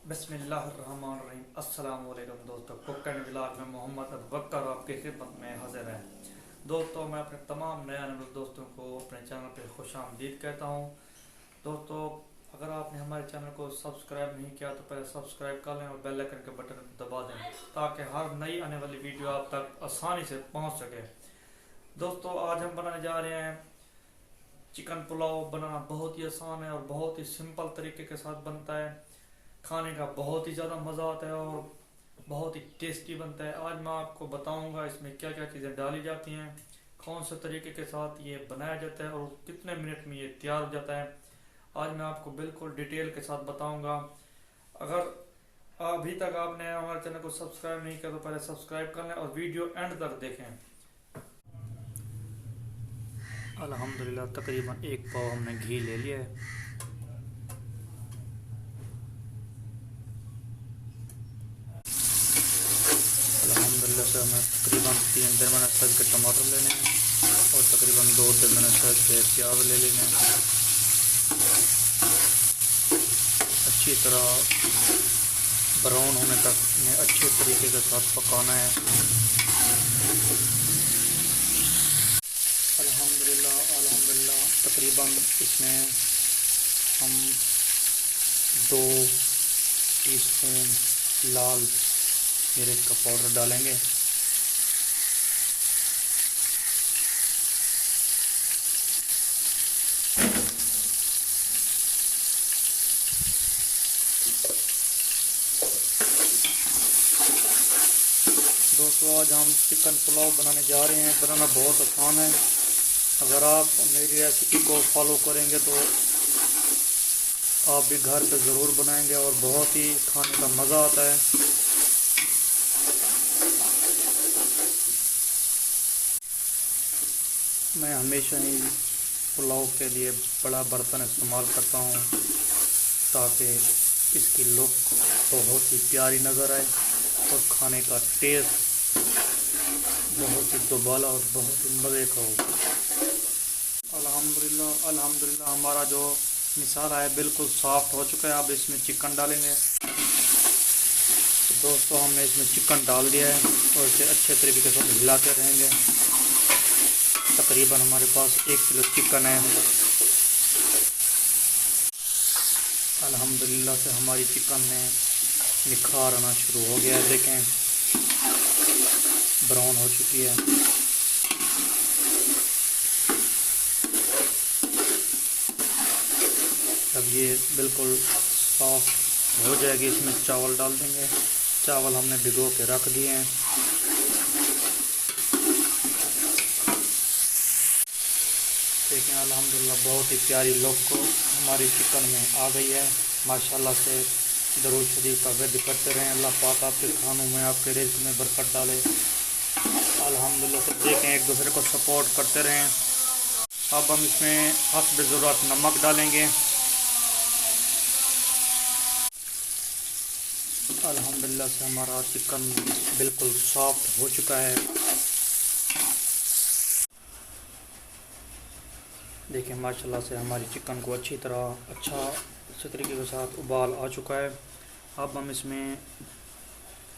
बिस्मिल्लाहिर्रहमानिर्रहीम। अस्सलाम वालेकुम दोस्तों, कुक एंड व्लॉग में मोहम्मद अबूबकर आपकी खिदमत में हाजिर है। दोस्तों, मैं अपने तमाम नए दोस्तों को अपने चैनल पर खुशामदीद कहता हूँ। दोस्तों, अगर आपने हमारे चैनल को सब्सक्राइब नहीं किया तो पहले सब्सक्राइब कर लें और बेल आइकन के बटन को दबा दें ताकि हर नई आने वाली वीडियो आप तक आसानी से पहुँच सके। दोस्तों, आज हम बनाने जा रहे हैं चिकन पुलाव। बनाना बहुत ही आसान है और बहुत ही सिंपल तरीके के साथ बनता है। खाने का बहुत ही ज़्यादा मज़ा आता है और बहुत ही टेस्टी बनता है। आज मैं आपको बताऊंगा इसमें क्या क्या चीज़ें डाली जाती हैं, कौन से तरीके के साथ ये बनाया जाता है और कितने मिनट में ये तैयार हो जाता है। आज मैं आपको बिल्कुल डिटेल के साथ बताऊंगा। अगर अभी तक आपने हमारे चैनल को सब्सक्राइब नहीं किया तो पहले सब्सक्राइब कर लें और वीडियो एंड तक देखें। अल्हम्दुलिल्लाह तकरीबन 1 पाव हमने घी ले लिया है। अल्हम्दुलिल्लाह से हमें तकरीबन 3 दरमियाना साइज के टमाटर लेने हैं और तकरीबन 2 दरमियाना साइज के प्याज ले लेने हैं। अच्छी तरह ब्राउन होने तक इन्हें अच्छे तरीके के साथ पकाना है। अल्हम्दुलिल्लाह तकरीबन इसमें हम 2 टीस्पून लाल मिर्च का पाउडर डालेंगे। दोस्तों, आज हम चिकन पुलाव बनाने जा रहे हैं। बनाना बहुत आसान है। अगर आप मेरी रेसिपी को फॉलो करेंगे तो आप भी घर पे ज़रूर बनाएंगे और बहुत ही खाने का मज़ा आता है। मैं हमेशा ही पुलाव के लिए बड़ा बर्तन इस्तेमाल करता हूँ ताकि इसकी लुक बहुत ही प्यारी नज़र आए और खाने का टेस्ट बहुत ही दुबाला और बहुत ही मज़े का हो। अल्हम्दुलिल्लाह हमारा जो मसाला है बिल्कुल सॉफ्ट हो चुका है। अब इसमें चिकन डालेंगे। तो दोस्तों, हमने इसमें चिकन डाल दिया है और इसे अच्छे तरीके के साथ हिलाते रहेंगे। तकरीबन हमारे पास 1 किलो चिकन है। अल्हम्दुलिल्लाह से हमारी चिकन में निखार आना शुरू हो गया है। देखें, ब्राउन हो चुकी है। जब ये बिल्कुल सॉफ्ट हो जाएगी इसमें चावल डाल देंगे। चावल हमने भिगो के रख दिए हैं। देखें, अल्हम्दुलिल्लाह बहुत ही प्यारी लुक को हमारी चिकन में आ गई है। माशाल्लाह से दरूद शरीफ का विद करते रहें। अल्लाह पाक आपके खानों में, आपके रिज़्क़ में बरकत डाले। अल्हम्दुलिल्लाह से देखें, एक दूसरे को सपोर्ट करते रहें। अब हम इसमें हस्ब ज़रूरत नमक डालेंगे। अल्हम्दुलिल्लाह से हमारा चिकन बिल्कुल सॉफ्ट हो चुका है। देखिए, माशाल्लाह से हमारी चिकन को अच्छी तरीके के साथ उबाल आ चुका है। अब हम इसमें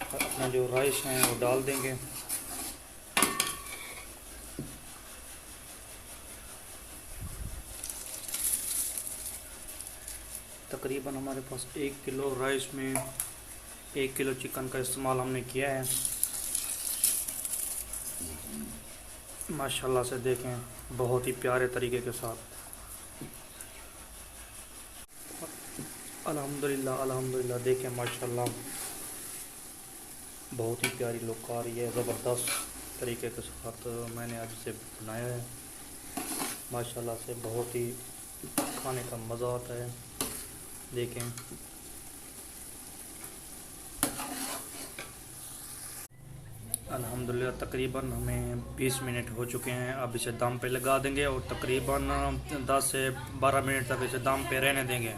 अपना जो राइस है वो डाल देंगे। तकरीबन हमारे पास 1 किलो राइस में 1 किलो चिकन का इस्तेमाल हमने किया है। माशाल्लाह से देखें, बहुत ही प्यारे तरीके के साथ। अल्हम्दुलिल्लाह देखें, माशाल्लाह बहुत ही प्यारी लुक आ रही है। ज़बरदस्त तरीके के साथ मैंने आज इसे बनाया है। माशाल्लाह से बहुत ही खाने का मज़ा आता है। देखें, अल्हम्दुलिल्लाह तकरीबन हमें 20 मिनट हो चुके हैं। अब इसे दम पे लगा देंगे और तकरीबन 10 से 12 मिनट तक इसे दम पे रहने देंगे।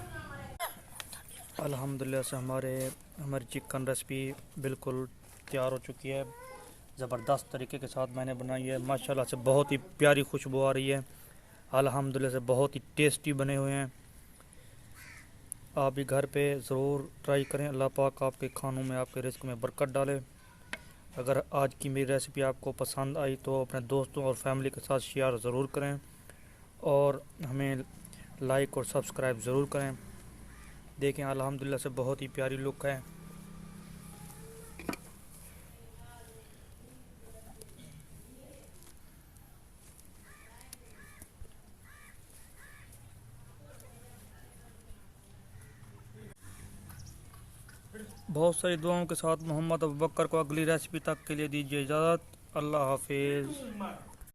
अल्हम्दुलिल्लाह से हमारी चिकन रेसिपी बिल्कुल तैयार हो चुकी है। ज़बरदस्त तरीके के साथ मैंने बनाई है। माशाल्लाह से बहुत ही प्यारी खुशबू आ रही है। अल्हम्दुलिल्लाह से बहुत ही टेस्टी बने हुए हैं। आप भी घर पे ज़रूर ट्राई करें। अल्लाह पाक आपके खानों में, आपके रिस्क में बरकत डाले। अगर आज की मेरी रेसिपी आपको पसंद आई तो अपने दोस्तों और फैमिली के साथ शेयर ज़रूर करें और हमें लाइक और सब्सक्राइब ज़रूर करें। देखें अल्हम्दुलिल्लाह से बहुत ही प्यारी लुक है। बहुत सारी दुआओं के साथ मोहम्मद अबू बकर को अगली रेसिपी तक के लिए दीजिए इजाज़त। अल्लाह हाफिज़।